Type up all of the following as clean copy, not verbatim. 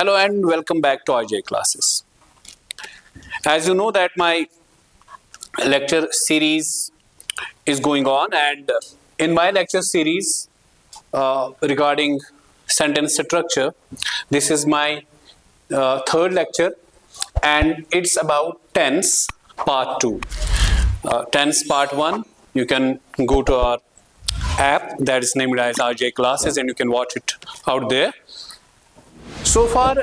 Hello and welcome back to RJ classes. As you know that my lecture series is going on, and in my lecture series regarding sentence structure, this is my third lecture and it's about tense part 2. Tense part 1, you can go to our app that is named as RJ classes and you can watch it out there. सो फार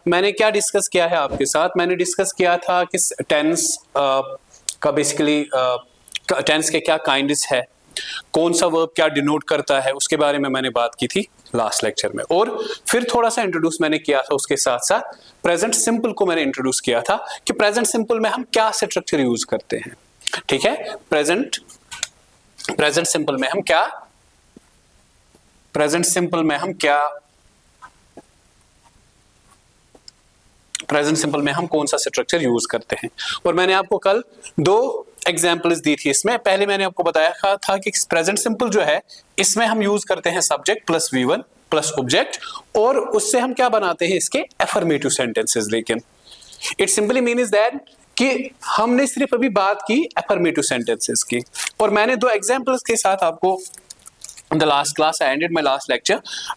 मैंने क्या discuss किया है आपके साथ? मैंने discuss किया था कि टेंस का बेसिकली टेंस के क्या काइंड्स है, कौन सा वर्ब क्या डिनोट करता है, उसके बारे में मैंने बात की थी लास्ट लेक्चर में। और फिर थोड़ा सा इंट्रोड्यूस मैंने किया था, उसके साथ साथ प्रेजेंट सिंपल को मैंने इंट्रोड्यूस किया था कि प्रेजेंट सिंपल में हम क्या स्ट्रक्चर यूज करते हैं। ठीक है, प्रेजेंट सिंपल में हम क्या प्रेजेंट सिंपल में हम कौन सा स्ट्रक्चर यूज करते हैं। और मैंने आपको कल दो एग्जांपल्स दी थी। इसमें पहले मैंने आपको बताया था कि प्रेजेंट सिंपल जो है इसमें हम यूज करते हैं subject plus V1 plus object, और उससे हम क्या बनाते हैं, इसके अफर्मेटिव सेंटेंसेस। लेकिन इट सिंपली मीन्स दैट कि हमने सिर्फ अभी बात की अफर्मेटिव सेंटेंसेस की, और मैंने दो एग्जांपल्स के साथ आपको in the last class I ended my last lecture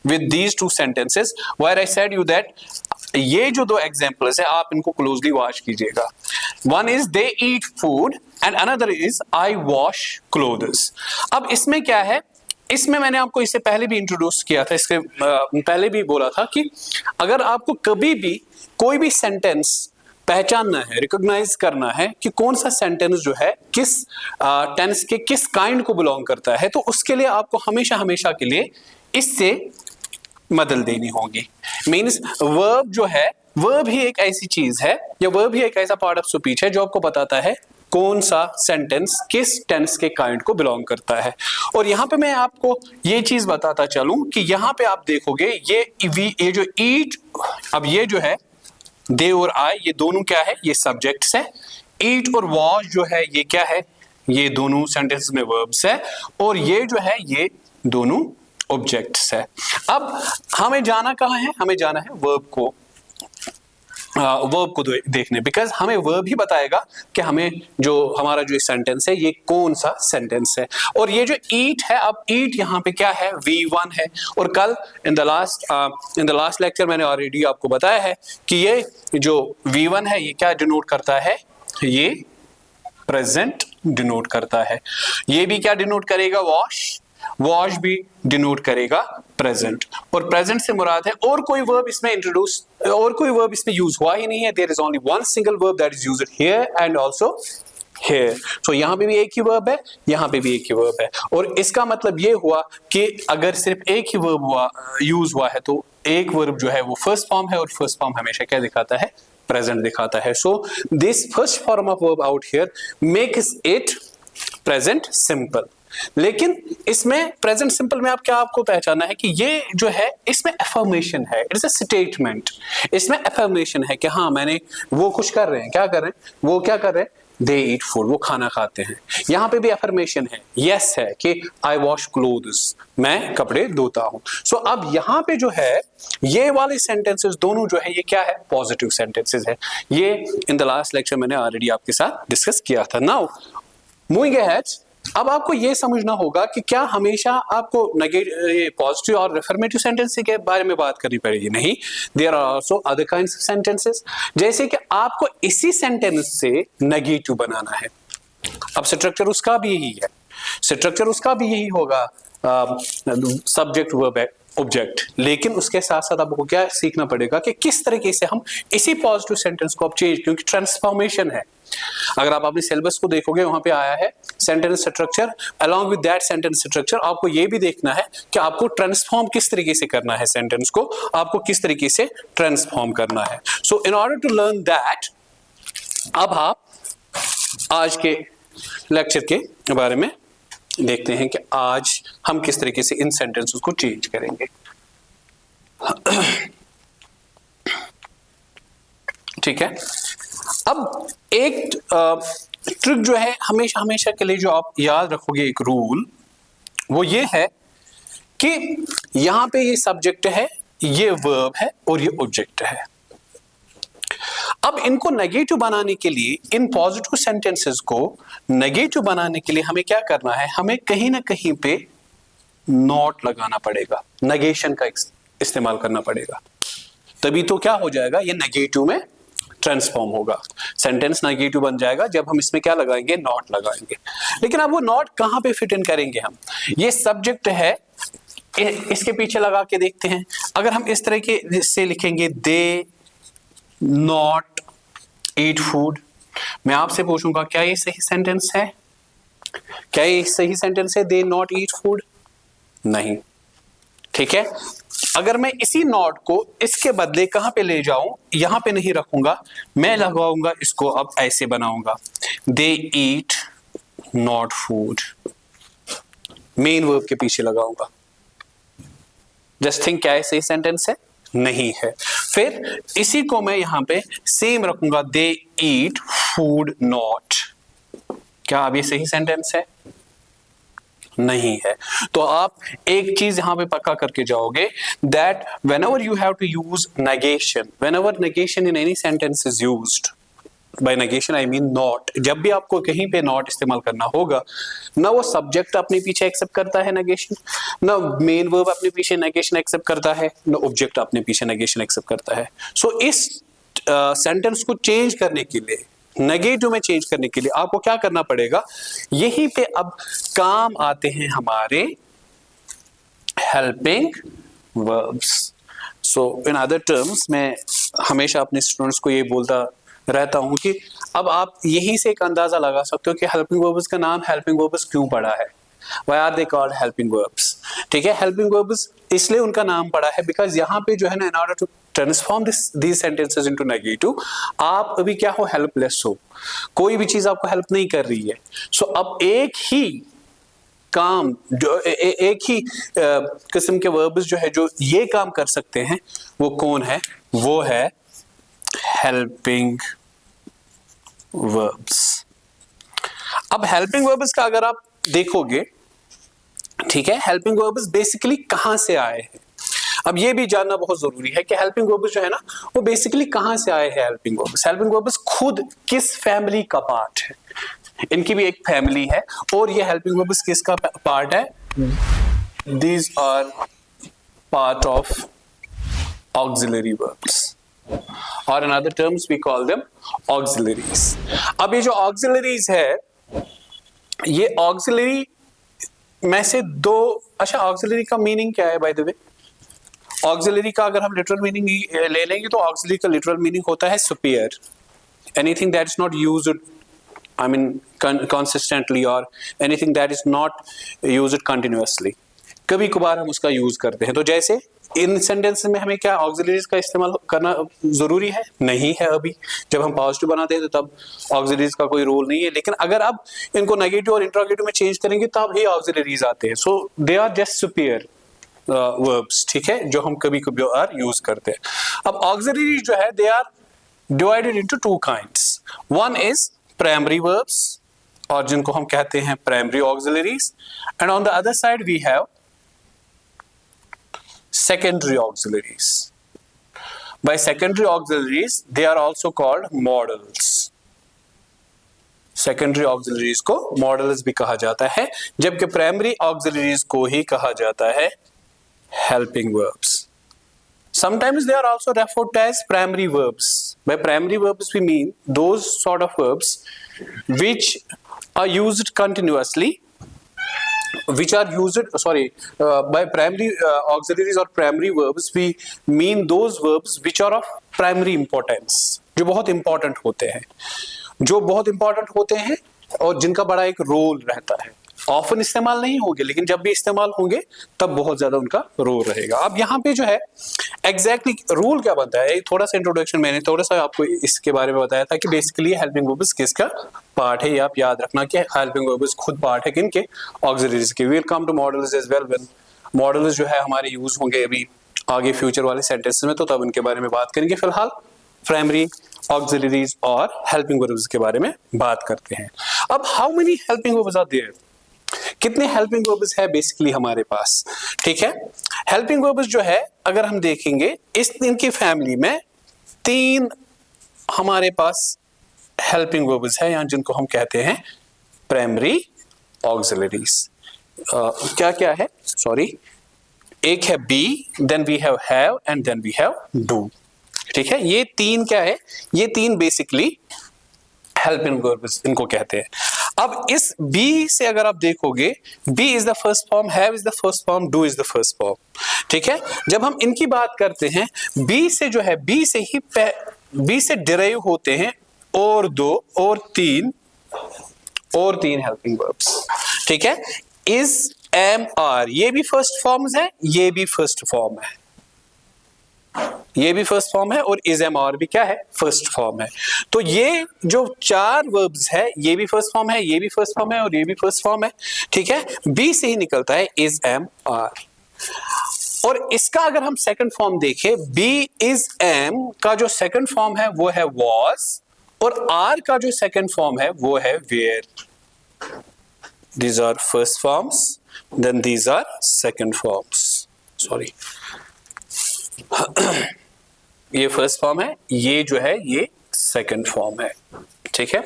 with these two sentences where I said you that ये जो दो एग्जांपल्स है आप इनको क्लोजली वॉच कीजिएगा। One is they eat food and another is I wash clothes. अब इसमें क्या है, इसमें मैंने आपको इससे पहले भी इंट्रोड्यूस किया था, इसके पहले भी बोला था कि अगर आपको कभी भी कोई भी सेंटेंस पहचानना है, रिकॉग्नाइज करना है कि कौन सा सेंटेंस जो है किस टेंस के किस काइंड को बिलोंग करता है, तो उसके लिए आपको हमेशा हमेशा के लिए इससे मदद देनी होगी। मीन्स वर्ब जो है, वर्ब ही एक ऐसी चीज है या वर्ब ही एक ऐसा पार्ट ऑफ स्पीच है जो आपको बताता है कौन सा सेंटेंस किस टेंस के काइंड को बिलोंग करता है। और यहाँ पे मैं आपको ये चीज बताता चलूं कि यहाँ पे आप देखोगे ये जो ईट, अब ये जो है दे और आई, ये दोनों क्या है, ये सब्जेक्ट्स है। ईट और वॉश जो है ये क्या है, ये दोनों सेंटेंस में वर्ब्स है, और ये जो है ये दोनों ऑब्जेक्ट्स है। अब हमें जाना कहाँ है, हमें जाना है वर्ब को देखने, बिकॉज हमें वर्ब ही बताएगा कि हमें जो हमारा जो सेंटेंस है ये कौन सा सेंटेंस है। और ये जो ईट है, अब ईट यहाँ पे क्या है, V1 है। और कल इन द लास्ट लेक्चर मैंने ऑलरेडी आपको बताया है कि ये जो V1 है ये क्या डिनोट करता है, ये प्रेजेंट डिनोट करता है। ये भी क्या डिनोट करेगा, वॉश भी डिनोट करेगा प्रेजेंट। और प्रेजेंट से मुराद है और कोई वर्ब इसमें यूज हुआ ही नहीं है। There is only one single verb that is used here and also here. So यहाँ पे भी एक ही वर्ब है, यहाँ पे भी एक ही वर्ब है। और इसका मतलब ये हुआ कि अगर सिर्फ एक ही वर्ब यूज हुआ है तो एक वर्ब जो है वो फर्स्ट फॉर्म है, और फर्स्ट फॉर्म हमेशा क्या दिखाता है, प्रेजेंट दिखाता है। So this first form of verb out here makes it present simple. लेकिन इसमें प्रेजेंट सिंपल में आप क्या आपको पहचानना है कि ये जो है इसमें अफर्मेशन है, इट इज अ स्टेटमेंट। इसमें अफर्मेशन है कि हाँ मैंने वो कुछ कर रहे हैं, क्या कर रहे हैं, वो क्या कर रहे हैं, दे ईट फूड, वो खाना खाते हैं। यहाँ पे भी अफर्मेशन है, यस है कि आई वॉश क्लोथ्स, मैं कपड़े धोता हूँ। सो अब यहाँ पे जो है ये वाले सेंटेंसेस दोनों जो है ये क्या है, पॉजिटिव सेंटेंसेस है। ये इन द लास्ट लेक्चर मैंने ऑलरेडी आपके साथ डिस्कस किया था। नाउ मूविंग अहेड, अब आपको यह समझना होगा कि क्या हमेशा आपको पॉजिटिव और अफर्मेटिव सेंटेंस के बारे में बात करनी पड़ेगी, नहीं। There are also other kinds of sentences, जैसे कि आपको इसी सेंटेंस से नेगेटिव बनाना है। अब स्ट्रक्चर उसका भी यही होगा, सब्जेक्ट वर्ब ऑब्जेक्ट। लेकिन उसके साथ साथ आपको क्या सीखना पड़ेगा कि किस तरीके से हम इसी पॉजिटिव सेंटेंस को अब चेंज, क्योंकि ट्रांसफॉर्मेशन है। अगर आप अपने सिलेबस को देखोगे वहां पे आया है sentence structure, along with that sentence structure आपको ये भी देखना है कि आपको ट्रांसफॉर्म किस तरीके से करना है, सेंटेंस को आपको किस तरीके से ट्रांसफॉर्म करना है। So in order to learn that, अब आप आज के लेक्चर के बारे में देखते हैं कि आज हम किस तरीके से इन सेंटेंसेस को चेंज करेंगे। ठीक है, अब एक ट्रिक जो है हमेशा हमेशा के लिए जो आप याद रखोगे, एक रूल, वो ये है कि यहां पे ये सब्जेक्ट है ये वर्ब है और ये ऑब्जेक्ट है। अब इनको नेगेटिव बनाने के लिए, इन पॉजिटिव सेंटेंसेस को नेगेटिव बनाने के लिए हमें क्या करना है, हमें कहीं ना कहीं पे नॉट लगाना पड़ेगा, नेगेशन का इस्तेमाल करना पड़ेगा, तभी तो क्या हो जाएगा, ये नेगेटिव में ट्रांसफॉर्म होगा, सेंटेंस नेगेटिव बन जाएगा जब हम इसमें क्या लगाएंगे, नॉट लगाएंगे। लेकिन अब वो नॉट कहां पे फिट इन करेंगे हम, ये सब्जेक्ट है, इसके पीछे लगा के देखते हैं। अगर हम इस तरह के से लिखेंगे दे नॉट ईट फूड, मैं आपसे पूछूंगा क्या ये सही सेंटेंस है, क्या ये सही सेंटेंस है, दे नॉट ईट फूड? नहीं, ठीक है। अगर मैं इसी नॉट को इसके बदले कहां पे ले जाऊं, यहां पे नहीं रखूंगा, मैं लगाऊंगा इसको, अब ऐसे बनाऊंगा, दे ईट नॉट फूड, मेन वर्ब के पीछे लगाऊंगा। जस्ट थिंक, क्या ये सही सेंटेंस है? नहीं है। फिर इसी को मैं यहां पे सेम रखूंगा, दे ईट फूड नॉट, क्या अब ये सही सेंटेंस है? नहीं है। तो आप एक चीज यहां पे पक्का करके जाओगे, that whenever you have to use negation, whenever negation in any sentence is used, by negation I mean not, जब भी आपको कहीं पे not इस्तेमाल करना होगा, ना वो सब्जेक्ट अपने पीछे एक्सेप्ट करता है नेगेशन, ना मेन वर्ब अपने पीछे नेगेशन एक्सेप्ट करता है, ना ऑब्जेक्ट अपने पीछे नेगेशन एक्सेप्ट करता है। सो इस सेंटेंस को चेंज करने के लिए, नेगेटिव में चेंज करने के लिए आपको क्या करना पड़ेगा, यहीं पे अब काम आते हैं हमारे हेल्पिंग वर्ब्स। सो इन अदर टर्म्स, मैं हमेशा अपने स्टूडेंट्स को ये बोलता रहता हूं कि अब आप यहीं से एक अंदाजा लगा सकते हो कि हेल्पिंग वर्ब्स का नाम हेल्पिंग वर्ब्स क्यों पड़ा है, Why are they called helping verbs? ठीक है, helping verbs इसलिए उनका नाम पड़ा है बिकॉज यहाँ पे जो है ना, in order to transform these sentences into negative, आप अभी क्या हो, हेल्पलेस हो, कोई भी चीज आपको हेल्प नहीं कर रही है। सो अब एक ही काम जो एक ही किस्म के वर्ब्स जो है जो ये काम कर सकते हैं, वो कौन है, वो है हेल्पिंग वर्ब्स। अब हेल्पिंग वर्ब्स का अगर आप देखोगे, ठीक है, हेल्पिंग वर्ब्स बेसिकली कहां से आए हैं, अब ये भी जानना बहुत जरूरी है कि हेल्पिंग वर्ब्स जो है ना, वो बेसिकली कहां से आए हैं। हेल्पिंग वर्ब्स खुद किस फैमिली का पार्ट है, इनकी भी एक फैमिली है, और ये हेल्पिंग वर्ब्स किसका पार्ट है, these are part of auxiliary verbs, और in other terms we call them auxiliaries. अब ये जो ऑक्सिलरीज है, ये ऑक्सिलरी में से दो, अच्छा ऑक्सिलरी का मीनिंग क्या है बाय द वे, ऑक्सिलरी का अगर हम लिटरल मीनिंग ले लेंगे तो ऑक्सिलरी का लिटरल मीनिंग होता है superior, anything that is not used I mean consistently, or anything that is not used continuously, कभी कभार हम उसका यूज करते हैं। तो जैसे इन सेंटेंस में हमें क्या ऑक्सिलरीज का इस्तेमाल करना जरूरी है? नहीं है। अभी जब हम पॉजिटिव बनाते हैं तो तब ऑक्सिलरीज का कोई रोल नहीं है, लेकिन अगर आप इनको नेगेटिव और इंट्रोगेटिव में चेंज करेंगे तब ही ऑक्सिलरीज आते हैं। So they are just superior verbs, ठीक है, जो हम कभी कभी यूज करते हैं। अब ऑक्सिलरी जो है, they are divided into two kinds. One is primary verbs, और जिनको हम कहते हैं primary auxiliaries, and on the other side we have secondary auxiliaries. By secondary auxiliaries, they are also called modals. Secondary auxiliaries को modals भी कहा जाता है, जबकि primary auxiliaries को ही कहा जाता है helping verbs. Sometimes they are also referred as primary verbs. By primary verbs we mean those sort of verbs which are used continuously, which are used by primary auxiliaries or primary verbs we mean those verbs which are of primary importance, जो बहुत important होते हैं और जिनका बड़ा एक role रहता है। ऑफन इस्तेमाल नहीं होंगे, लेकिन जब भी इस्तेमाल होंगे तब बहुत ज्यादा उनका रोल रहेगा। अब यहाँ पे जो है एग्जैक्टली रूल क्या बनता है, थोड़ा सा इंट्रोडक्शन मैंने थोड़ा सा आपको इसके बारे में बताया था कि बेसिकली हेल्पिंग वर्ब्स किसका पार्ट है, ये आप याद रखना कि हेल्पिंग वर्ब्स खुद पार्ट है किनके, ऑक्सिलरीज के। Will come to modals as well, when modals जो है हमारे यूज होंगे अभी आगे फ्यूचर वाले सेंटेंसेस में, तो तब इनके बारे में बात करेंगे। फिलहाल प्राइमरी ऑक्सिलरीज और हेल्पिंग वर्ब्स के बारे में बात करते हैं। अब how many helping verbs are there, कितने हेल्पिंग वर्ब्स है बेसिकली हमारे पास, ठीक है। हेल्पिंग वर्ब्स जो है अगर हम देखेंगे इस इनकी फैमिली में 3 हमारे पास हेल्पिंग वर्ब्स है, या जिनको हम कहते हैं प्राइमरी ऑक्सिलरीज। क्या क्या है, सॉरी, एक है be, then we have and then we have do. ठीक है, ये 3 क्या है, ये 3 बेसिकली हेल्पिंग वर्ब्स इनको कहते हैं। अब इस बी से अगर आप देखोगे, be is the first form, have is the first form, do is the first form. ठीक है, जब हम इनकी बात करते हैं, बी से जो है, बी से डिराइव होते हैं और 2 और 3 हेल्पिंग वर्ब्स। ठीक है, इज, एम, आर, ये भी फर्स्ट फॉर्म्स है, ये भी फर्स्ट फॉर्म है, ये भी फर्स्ट फॉर्म है, और इज, एम, आर भी क्या है, फर्स्ट फॉर्म है। तो ये जो 4 वर्ब्स है, ये भी फर्स्ट फॉर्म है, ये भी फर्स्ट फॉर्म है, और ये भी फर्स्ट फॉर्म है। ठीक है, बी से ही निकलता है इज, एम, आर। और इसका अगर हम सेकंड फॉर्म देखें, बी इज एम का जो सेकंड फॉर्म है वो है was, और आर का जो सेकंड फॉर्म है वो है were। These are first forms, then these are second forms. Sorry. ये फर्स्ट फॉर्म है, ये जो है ये सेकंड फॉर्म है। ठीक है,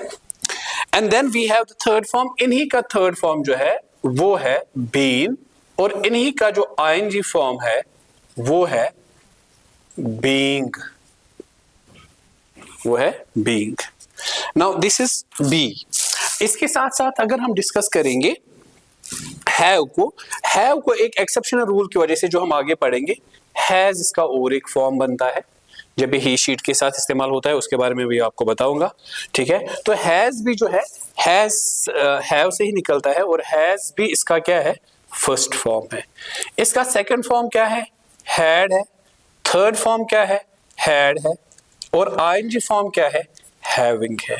and then we have the third form. इन्हीं का थर्ड फॉर्म जो है वो है बीन, और इन्हीं का जो आईएनजी फॉर्म है वो है बीइंग, वो है being. Now this is be. इसके साथ साथ अगर हम डिस्कस करेंगे हैव को एक एक्सेप्शनल रूल की वजह से जो हम आगे पढ़ेंगे, हैज इसका और एक फॉर्म बनता है जब ये ही शीट के साथ इस्तेमाल होता है, उसके बारे में भी आपको बताऊंगा। ठीक है, तो हैज भी जो है हैज हैव से ही निकलता है, और हैज भी इसका क्या है, फर्स्ट फॉर्म है। इसका सेकंड फॉर्म क्या है, हैड है। थर्ड फॉर्म क्या है, हैड है, और आईएनजी फॉर्म क्या है, हैविंग है।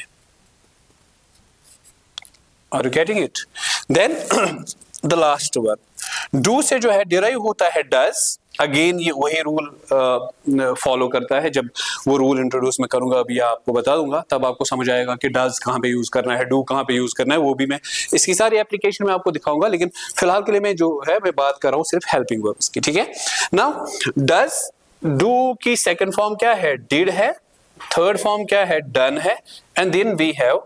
Are you getting it? Then the last one, do से जो है डिराइव होता है डज। अगेन ये वही रूल फॉलो करता है, जब वो रूल इंट्रोड्यूस मैं करूंगा अभी आपको बता दूंगा, तब आपको समझ आएगा कि डज कहाँ पे यूज करना है, डू कहाँ पे यूज करना है, वो भी मैं इसकी सारी एप्लीकेशन में आपको दिखाऊंगा। लेकिन फिलहाल के लिए मैं जो है मैं बात कर रहा हूँ सिर्फ हेल्पिंग वर्ब्स की। ठीक है, नाउ डज, डू की सेकंड फॉर्म क्या है, डिड है। थर्ड फॉर्म क्या है, डन है, and then we have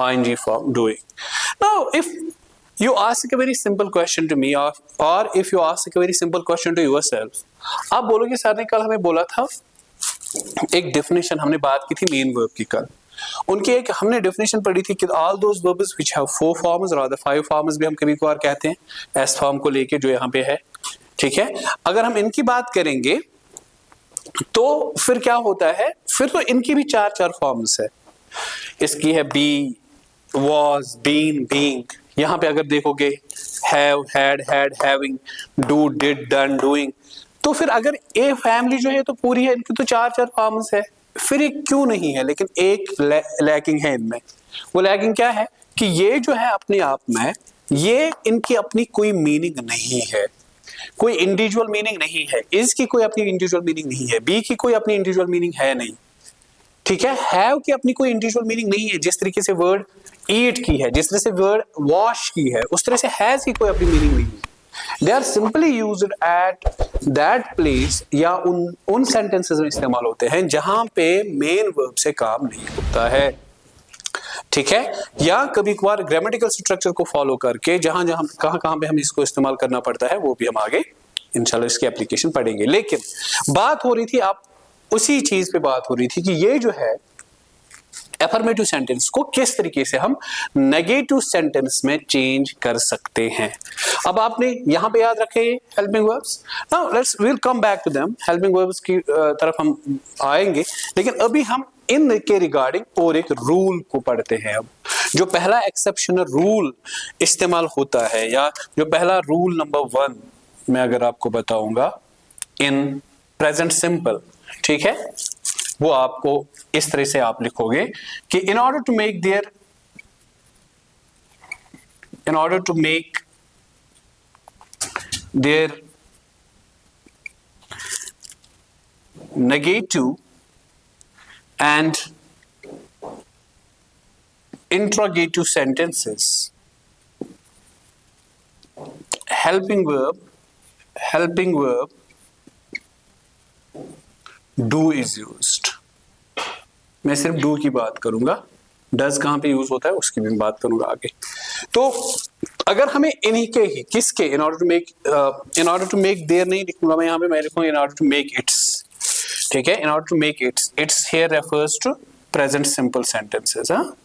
ing form, doing. Now if you ask a very simple question to me, or if you ask a very simple question to yourself, आप बोलोगे sir ने कल हमें बोला था एक डेफिनेशन, हमने बात की थी मेन वर्ब की कल, उनकी एक हमने डेफिनेशन पढ़ी थी कि all those verbs which have 4 forms, rather 5 forms भी हम कभी कभार कहते हैं एस फॉर्म को लेके जो यहाँ पे है। ठीक है, अगर हम इनकी बात करेंगे तो फिर क्या होता है, फिर तो इनकी भी 4 फॉर्म्स है। इसकी है बी, was, been, being। यहां पे अगर देखोगे have, had, having, do, did, done, doing। तो फिर अगर ए फैमिली जो है तो पूरी है, इनकी तो 4 फॉर्म्स है, फिर एक क्यों नहीं है, लेकिन एक लैकिंग है इनमें। वो लैकिंग क्या है कि ये जो है अपने आप में, ये इनकी अपनी कोई मीनिंग नहीं है, कोई इंडिविजुअल मीनिंग नहीं है। इज की कोई अपनी इंडिविजुअल मीनिंग नहीं है, बी की कोई अपनी इंडिविजुअल मीनिंग है नहीं। ठीक है, हैव की अपनी कोई इंडिविजुअल मीनिंग नहीं है। जिस तरीके से वर्ड ईट की है, जिस तरह से वर्ड वॉश की है, उस तरह से हैज की कोई अपनी मीनिंग नहीं है। They are simply used at that place, या उन सेंटेंसेस में इस्तेमाल होते हैं जहां पे मेन वर्ब से काम नहीं होता है। ठीक है, या कभी कभार ग्रामेटिकल स्ट्रक्चर को फॉलो करके जहां जहां कहां पे हमें इसको इस्तेमाल करना पड़ता है, वो भी हम आगे इंशाल्लाह इसकी एप्लीकेशन पढ़ेंगे। लेकिन बात हो रही थी, आप उसी चीज पे बात हो रही थी कि ये जो है अफर्मेटिव सेंटेंस को किस तरीके से हम नेगेटिव सेंटेंस में चेंज कर सकते हैं। अब आपने यहां पे याद रखे helping verbs. Now let's will come back to them, helping verbs की तरफ हम आएंगे, लेकिन अभी हम इन के रिगार्डिंग और एक रूल को पढ़ते हैं। अब जो पहला एक्सेप्शनल रूल इस्तेमाल होता है, या जो पहला रूल नंबर 1 मैं अगर आपको बताऊंगा इन प्रेजेंट सिंपल, ठीक है, वो आपको इस तरह से आप लिखोगे कि in order to make their negative and interrogative sentences helping verb do is used. मैं सिर्फ डू की बात करूंगा, डज कहां पे यूज होता है उसकी भी बात करूंगा आगे। तो अगर हमें इन्हीं के ही किसके in order to make there नहीं लिखूंगा मैं, यहां पे मैं लिखूंगा in order to make its, ठीक है। In order to make its here refers to present simple sentences. हाँ,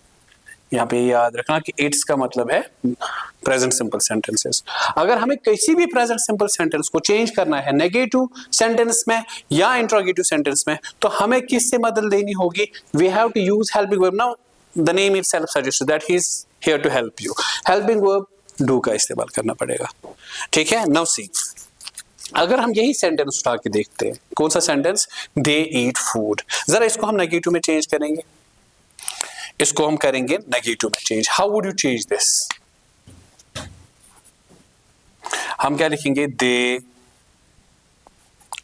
यहाँ पे याद रखना कि इट्स का मतलब है प्रेजेंट सिंपल सेंटेंसेस। अगर हमें किसी भी प्रेजेंट सिंपल सेंटेंस को चेंज करना है नेगेटिव सेंटेंस में या इंट्रोगेटिव सेंटेंस में, तो हमें किससे बदल देनी होगी? We have to use helping verb. Now the name itself suggest that he is here to help you. Helping verb do का इस्तेमाल करना पड़ेगा, ठीक है। नाउ सी, अगर हम यही सेंटेंस उठा के देखते हैं, कौन सा सेंटेंस? दे ईट फूड। जरा इसको हम नेगेटिव में चेंज करेंगे, इसको हम करेंगे नेगेटिव में change. How would you change this? हम क्या लिखेंगे? दे।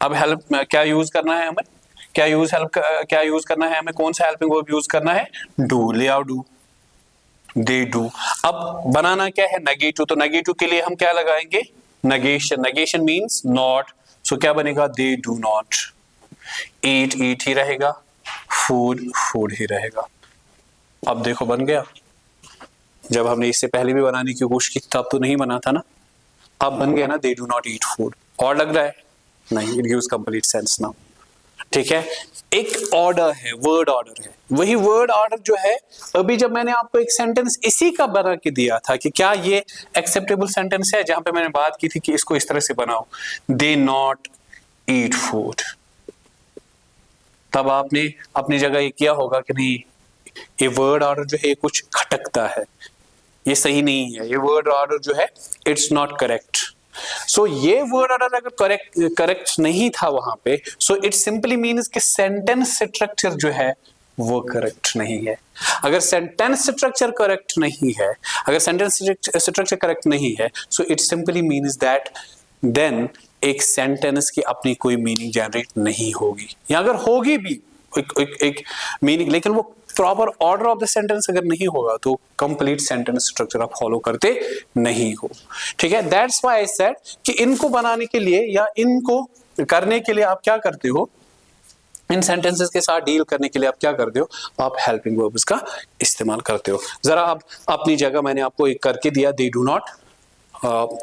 अब हेल्प क्या यूज करना है हमें? क्या यूज करना है हमें? कौन सा हेल्पिंग वर्ब यूज करना है? डू। ले आओ डू। They do. अब बनाना क्या है? नेगेटिव। तो नेगेटिव के लिए हम क्या लगाएंगे? Negation. Negation means not. So क्या बनेगा? They do not. ईट ही रहेगा, फूड ही रहेगा। अब देखो बन गया। जब हमने इससे पहले भी बनाने की कोशिश की तब तो नहीं बना था ना, अब बन गया ना, they do not eat food. और लग रहा है? नहीं, it gives complete sense now, ठीक है। एक ऑर्डर है, वर्ड ऑर्डर है। वही वर्ड ऑर्डर जो है, अभी जब मैंने आपको एक सेंटेंस इसी का बना के दिया था कि क्या ये एक्सेप्टेबल सेंटेंस है, जहां पे मैंने बात की थी कि इसको इस तरह से बनाओ, दे नॉट ईट फूड, तब आपने अपनी जगह ये किया होगा कि नहीं, ये वर्ड ऑर्डर जो है कुछ खटकता है, ये सही नहीं है, ये वर्ड ऑर्डर जो है इट्स नॉट करेक्ट। सो ये वर्ड ऑर्डर अगर करेक्ट नहीं था वहां पे, सो इट सिंपली मीन्स कि सेंटेंस स्ट्रक्चर जो है वो करेक्ट नहीं है। अगर सेंटेंस स्ट्रक्चर करेक्ट नहीं है, अगर सेंटेंस स्ट्रक्चर करेक्ट नहीं है, so it simply means that then एक सेंटेंस की अपनी कोई मीनिंग जनरेट नहीं होगी, या अगर होगी भी एक मीनिंग, लेकिन वो proper order of the sentence अगर नहीं होगा तो कंप्लीट सेंटेंस स्ट्रक्चर आप फॉलो करते नहीं हो, ठीक है। दैट्स व्हाई आई सेड कि इनको बनाने के लिए या इनको करने के लिए आप क्या करते हो, इन सेंटेंसेस के साथ डील करने के लिए आप क्या करते हो, आप हेल्पिंग वर्ब्स का इस्तेमाल करते हो। जरा आप अपनी जगह मैंने आपको एक करके दिया, they do not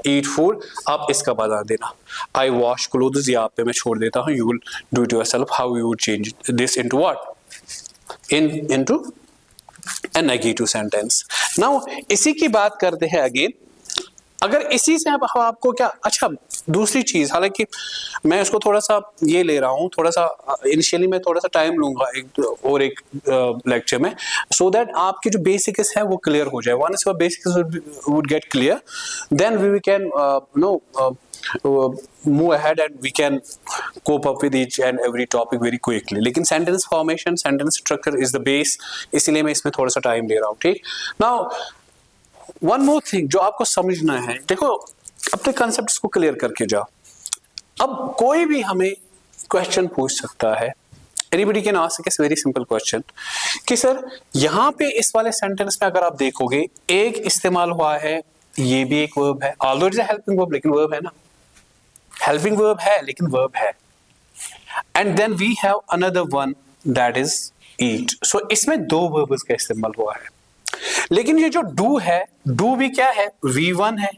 eat food, आप इसका बता देना। आई वॉश क्लोथ्स, यहाँ पे मैं छोड़ देता हूँ, you will do it yourself. How you would change this into what? into a negative sentence. Now इसी की बात करते हैं अगेन। अगर इसी से अब हम आपको क्या, अच्छा दूसरी चीज, हालांकि मैं उसको थोड़ा सा ये ले रहा हूँ, थोड़ा सा इनिशियली मैं थोड़ा सा टाइम लूंगा एक लेक्चर में, सो दैट आपकी जो बेसिक्स है वो क्लियर हो जाए। Once your basics would get clear, then we can move ahead and we can cope up with each and every topic very quickly. लेकिन sentence formation, sentence structure is the base, इसलिए मैं इसमें थोड़ा सा time ले रहा हूँ, ठीक। Now one more thing जो आपको समझना है, देखो अपने concepts को क्लियर करके जाओ। अब कोई भी हमें क्वेश्चन पूछ सकता है, anybody can ask a very simple question कि सर यहाँ पे इस वाले सेंटेंस में अगर आप देखोगे एक इस्तेमाल हुआ है, ये भी एक वर्ब है, although it is a helping verb, लेकिन वर्ब है ना, हेल्पिंग वर्ब है लेकिन वर्ब है, and then we have another one that is eat. So इसमें दो वर्ब्स का इस्तेमाल हुआ है, लेकिन ये जो डू है, डू भी क्या है? V1 है,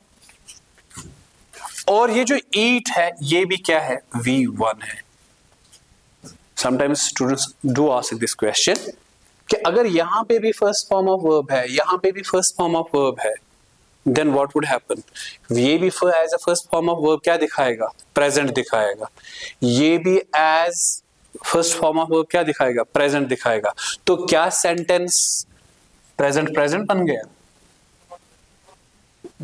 और ये जो ईट है ये भी क्या है? V1 है। Sometimes students do ask this question कि अगर यहां पे भी फर्स्ट फॉर्म ऑफ वर्ब है, यहां पे भी फर्स्ट फॉर्म ऑफ वर्ब है, then what would happen? ये भी as a first form of verb क्या दिखाएगा? Present दिखाएगा। ये भी as first form of verb क्या दिखाएगा? Present दिखाएगा। तो क्या sentence present बन गया?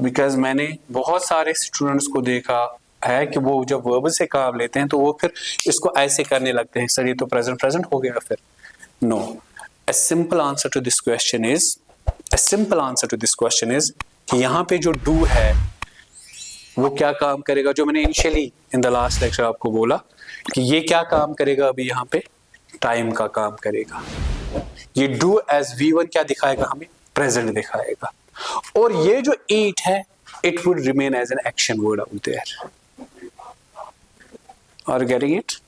Because मैंने बहुत सारे स्टूडेंट्स को देखा है कि वो जब verb से काम लेते हैं तो वो फिर इसको ऐसे करने लगते हैं, सर ये तो present हो गया फिर। No, a simple answer to this question is कि यहाँ पे जो डू है वो क्या काम करेगा, जो मैंने initially in the last lecture आपको बोला कि ये क्या काम करेगा, अभी यहाँ पे टाइम का काम करेगा। ये डू एज V1 क्या दिखाएगा हमें? प्रेजेंट दिखाएगा। और ये जो ईट है it would remain as an action word out there. Are you getting it?